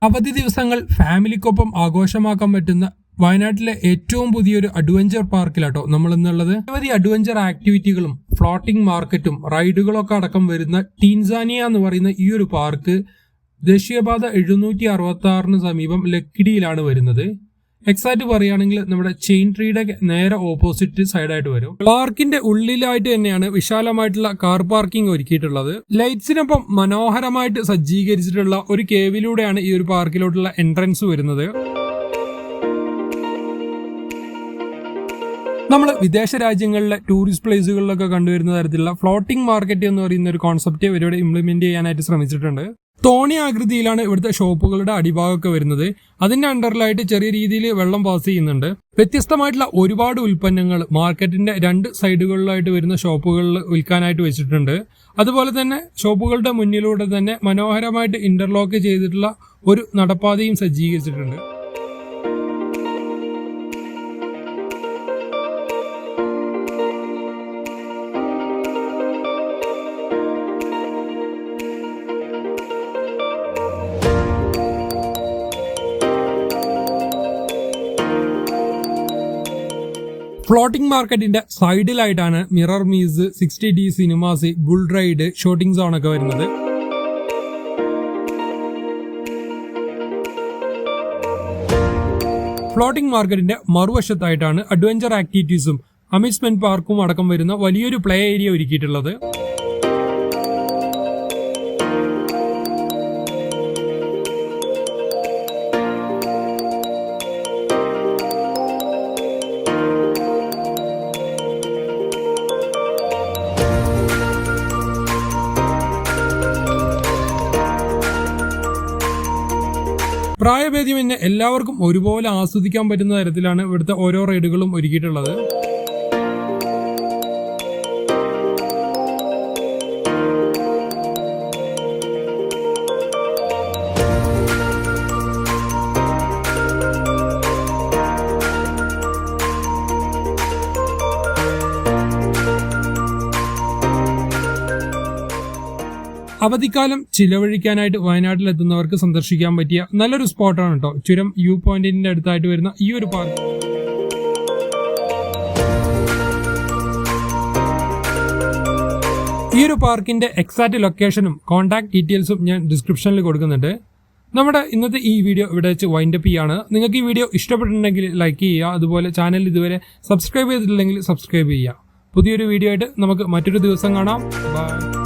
അവധി ദിവസങ്ങൾ ഫാമിലിക്കൊപ്പം ആഘോഷമാക്കാൻ പറ്റുന്ന വയനാട്ടിലെ ഏറ്റവും പുതിയൊരു അഡ്വഞ്ചർ പാർക്കിലാട്ടോ നമ്മൾ ഇന്നുള്ളത്. നിരവധി അഡ്വഞ്ചർ ആക്ടിവിറ്റികളും ഫ്ലോട്ടിംഗ് മാർക്കറ്റും റൈഡുകളൊക്കെ അടക്കം വരുന്ന ടീൻസാനിയ എന്ന് പറയുന്ന ഈ ഒരു പാർക്ക് ദേശീയപാത 766 സമീപം ലക്കിടിയിലാണ് വരുന്നത്. എക്സാക്ട് പറയുകയാണെങ്കിൽ നമ്മുടെ ചെയിൻ ട്രീയുടെ നേരെ ഓപ്പോസിറ്റ് സൈഡായിട്ട് വരും. പാർക്കിന്റെ ഉള്ളിലായിട്ട് തന്നെയാണ് വിശാലമായിട്ടുള്ള കാർ പാർക്കിംഗ് ഒരുക്കിയിട്ടുള്ളത്. ലൈറ്റ്സിനൊപ്പം മനോഹരമായിട്ട് സജ്ജീകരിച്ചിട്ടുള്ള ഒരു കേവിലൂടെയാണ് ഈ ഒരു പാർക്കിലോട്ടുള്ള എൻട്രൻസ് വരുന്നത്. നമ്മൾ വിദേശ രാജ്യങ്ങളിലെ ടൂറിസ്റ്റ് പ്ലേസുകളിലൊക്കെ കണ്ടുവരുന്ന തരത്തിലുള്ള ഫ്ലോട്ടിംഗ് മാർക്കറ്റ് എന്ന് പറയുന്ന ഒരു കോൺസെപ്റ്റ് ഇവരോട് ഇംപ്ലിമെന്റ് ചെയ്യാനായിട്ട് ശ്രമിച്ചിട്ടുണ്ട്. തോണി ആകൃതിയിലാണ് ഇവിടുത്തെ ഷോപ്പുകളുടെ അടിഭാഗമൊക്കെ വരുന്നത്. അതിന്റെ അണ്ടറിലായിട്ട് ചെറിയ രീതിയിൽ വെള്ളം പാസ് ചെയ്യുന്നുണ്ട്. വ്യത്യസ്തമായിട്ടുള്ള ഒരുപാട് ഉൽപ്പന്നങ്ങൾ മാർക്കറ്റിന്റെ രണ്ട് സൈഡുകളിലായിട്ട് വരുന്ന ഷോപ്പുകളിൽ വിൽക്കാനായിട്ട് വെച്ചിട്ടുണ്ട്. അതുപോലെ തന്നെ ഷോപ്പുകളുടെ മുന്നിലൂടെ തന്നെ മനോഹരമായിട്ട് ഇന്റർലോക്ക് ചെയ്തിട്ടുള്ള ഒരു നടപ്പാതയും സജ്ജീകരിച്ചിട്ടുണ്ട്. ഫ്ലോട്ടിംഗ് മാർക്കറ്റിന്റെ സൈഡിലായിട്ടാണ് mirror maze, 60D cinemas, bull ride, shooting zone ഒക്കെ വരുന്നത്. ഫ്ലോട്ടിംഗ് മാർക്കറ്റിന്റെ മറുവശത്തായിട്ടാണ് അഡ്വഞ്ചർ ആക്ടിവിറ്റീസും അമ്യൂസ്മെന്റ് പാർക്കും അടക്കം വരുന്ന വലിയൊരു പ്ലേ ഏരിയ ഒരുക്കിയിട്ടുള്ളത്. പ്രായഭേദ്യമന്യേ എല്ലാവർക്കും ഒരുപോലെ ആസ്വദിക്കാൻ പറ്റുന്ന തരത്തിലാണ് ഇവിടുത്തെ ഓരോ റൈഡുകളും ഒരുക്കിയിട്ടുള്ളത്. അവധിക്കാലം ചിലവഴിക്കാനായിട്ട് വയനാട്ടിലെത്തുന്നവർക്ക് സന്ദർശിക്കാൻ പറ്റിയ നല്ലൊരു സ്പോട്ടാണ് കേട്ടോ ചുരം വ്യൂ പോയിന്റിന്റെ അടുത്തായിട്ട് വരുന്ന ഈ ഒരു പാർക്ക്. ഈ ഒരു പാർക്കിന്റെ എക്സാക്ട് ലൊക്കേഷനും കോൺടാക്ട് ഡീറ്റെയിൽസും ഞാൻ ഡിസ്ക്രിപ്ഷനിൽ കൊടുക്കുന്നുണ്ട്. നമ്മുടെ ഇന്നത്തെ ഈ വീഡിയോ ഇവിടെ വെച്ച് വൈൻഡപ്പ് ചെയ്യാണ്. നിങ്ങൾക്ക് ഈ വീഡിയോ ഇഷ്ടപ്പെട്ടിട്ടുണ്ടെങ്കിൽ ലൈക്ക് ചെയ്യുക. അതുപോലെ ചാനൽ ഇതുവരെ സബ്സ്ക്രൈബ് ചെയ്തിട്ടില്ലെങ്കിൽ സബ്സ്ക്രൈബ് ചെയ്യുക. പുതിയൊരു വീഡിയോ ആയിട്ട് നമുക്ക് മറ്റൊരു ദിവസം കാണാം. ബൈ.